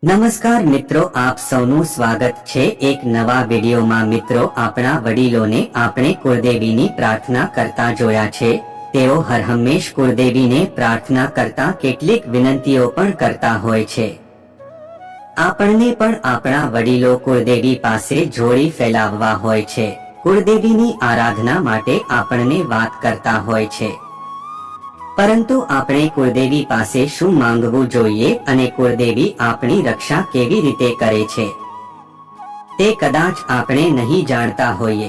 નમસ્કાર મિત્રો, આપ સૌનું સ્વાગત છે એક નવા વિડીયોમાં। મિત્રો, આપણા વડીલોને આપણે કુળદેવીની પ્રાર્થના કરતા જોયા છે। તેઓ હરહંમેશ કુળદેવીને પ્રાર્થના કરતા કેટલીક વિનંતીઓ પણ કરતા હોય છે। આપણને પણ આપણા વડીલો કુળદેવી પાસે જોડી ફેલાવવા હોય છે। કુળદેવીની આરાધના માટે આપણને વાત કરતા હોય છે, પરંતુ આપણે કુળદેવી પાસે શું માંગવું જોઈએ અને કુળદેવી આપણી રક્ષા કેવી રીતે કરે છે તે કદાચ આપણે નહીં જાણતા હોઈએ।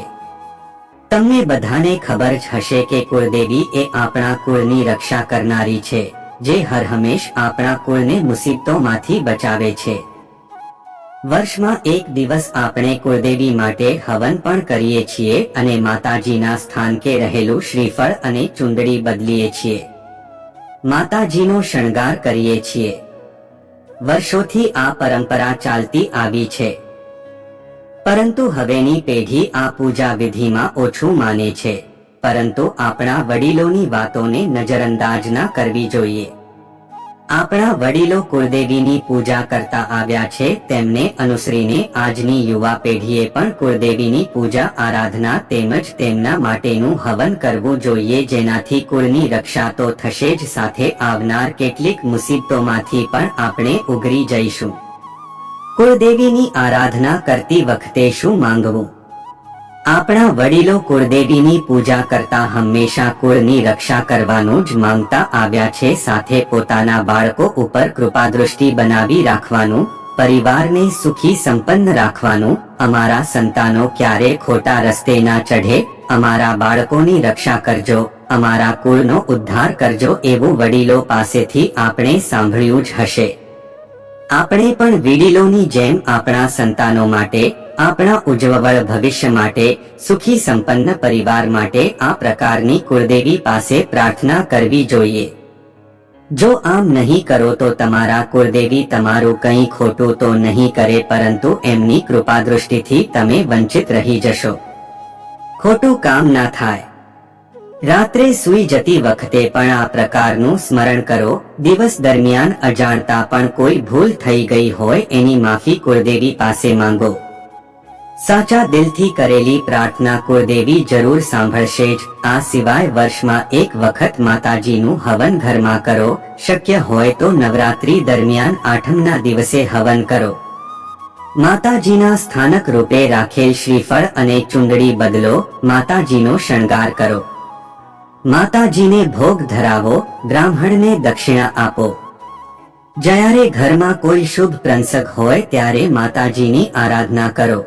તમને બધાને ખબર જ હશે કે કુળદેવી એ આપણા કુળની રક્ષા કરનારી છે, જે હરહંમેશ આપણા કુળને મુસીબતોમાંથી બચાવે છે। વર્ષમાં એક દિવસ આપણે કુળદેવી માટે હવન પણ કરીએ છીએ અને માતાજીના સ્થાનકે રહેલું શ્રીફળ અને ચૂંદડી બદલીએ છીએ, માતાજીનો શણગાર કરીએ છીએ। વર્ષોથી આ પરંપરા ચાલતી આવી છે, પરંતુ હવેની પેઢી આ પૂજા વિધિમાં ઓછું માને છે। પરંતુ આપણા વડીલોની વાતોને નજરઅંદાજ ના કરવી જોઈએ। આપણા વડીલો કુળદેવીની પૂજા કરતા આવ્યા છે, તેમને અનુસરીને આજની યુવા પેઢીએ પણ કુળદેવીની પૂજા આરાધના તેમજ તેમના માટેનું હવન કરવું જોઈએ, જેનાથી કુળની રક્ષા તો થશે જ, સાથે આવનાર કેટલીક મુસીબતોમાંથી પણ આપણે ઉગરી જઈશું। કુળદેવીની આરાધના કરતી વખતે શું માંગવું? આપણા વડીલો કુળદેવીની પૂજા કરતા હંમેશા કુળની રક્ષા કરવાનું જ માંગતા આવ્યા છે, સાથે પોતાના બાળકો ઉપર કૃપાદૃષ્ટિ બનાવી રાખવાનું, પરિવારને સુખી સંપન્ન રાખવાનું, અમારા સંતાનો ક્યારે ખોટા રસ્તે ના ચઢે, અમારા બાળકોની રક્ષા કરજો, અમારા કુળનો ઉદ્ધાર કરજો, એવું વડીલો પાસેથી આપણે સાંભળ્યું જ હશે। આપણે પણ વડીલોની જેમ આપણા સંતાનો માટે, આપણા ઉજ્જવળ ભવિષ્ય માટે, સુખી સંપન્ન પરિવાર માટે આ પ્રકારની કુળદેવી પાસે પ્રાર્થના કરવી જોઈએ। જો આમ નહીં કરો તો તમારા કુળદેવી તમારું કંઈ ખોટું તો નહીં કરે, પરંતુ એમની કૃપાદૃષ્ટિથી તમે વંચિત રહી જશો। ખોટું કામ ના થાય। રાત્રે સૂઈ જતી વખતે પણ આ પ્રકારનું સ્મરણ કરો। દિવસ દરમિયાન અજાણતા પણ કોઈ ભૂલ થઈ ગઈ હોય એની માફી કુળદેવી પાસે માંગો। સાચા દિલથી કરેલી પ્રાર્થના કુળદેવી જરૂર સાંભળશે જ। આ સિવાય વર્ષમાં એક વખત માતાજીનું હવન ઘરમાં કરો। શક્ય હોય તો નવરાત્રી દરમિયાન આઠમના દિવસે હવન કરો। માતાજીના સ્થાનક રૂપે રાખેલ શ્રીફળ અને ચૂંદડી બદલો, માતાજીનો શણગાર કરો, માતાજીને ભોગ ધરાવો, બ્રાહ્મણને દક્ષિણા આપો। જ્યારે ઘરમાં કોઈ શુભ પ્રસંગ હોય ત્યારે માતાજીની આરાધના કરો।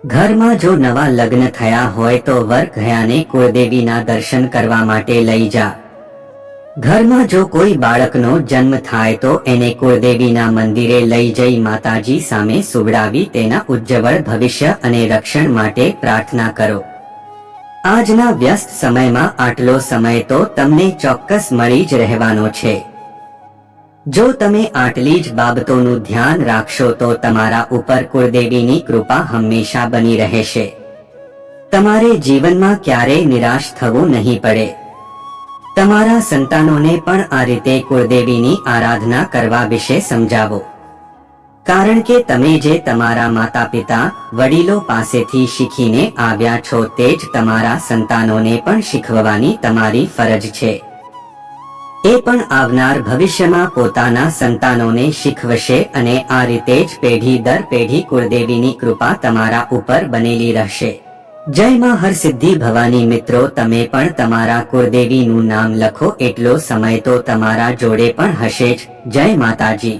ઘરમાં જો નવા લગ્ન થયા હોય તો વર ઘયાને કુળદેવીના દર્શન કરવા માટે લઈ જા। ઘરમાં જો કોઈ બાળકનો જન્મ થાય તો એને કુળદેવીના મંદિરે લઈ જઈ માતાજી સામે સુવડાવી તેના ઉજ્જવળ ભવિષ્ય અને રક્ષણ માટે પ્રાર્થના કરો। આજના વ્યસ્ત સમયમાં આટલો સમય તો તમને ચોક્કસ મળી જ રહેવાનો છે। જો તમે આટલી જ બાબતોનું ધ્યાન રાખશો તો તમારા ઉપર કુળદેવીની કૃપા હંમેશા બની રહેશે। તમારે જીવનમાં ક્યારેય નિરાશ થવું નહીં પડે। તમારા સંતાનોને પણ આ રીતે કુળદેવીની આરાધના કરવા વિશે સમજાવો, કારણ કે તમે જે તમારા માતા પિતા વડીલો પાસેથી શીખીને આવ્યા છો તે જ તમારા સંતાનોને પણ શીખવવાની તમારી ફરજ છે। એ પણ આવનાર ભવિષ્યમાં પોતાના સંતાનોને શીખવશે અને આ રીતે જ પેઢી દર પેઢી કુળદેવીની કૃપા તમારા ઉપર બનેલી રહેશે। જય માં હરસિદ્ધિ ભવાની। મિત્રો, તમે પણ તમારા કુળદેવીનું નામ લખો, એટલો સમય તો તમારા જોડે પણ હશે જ। જય માતાજી।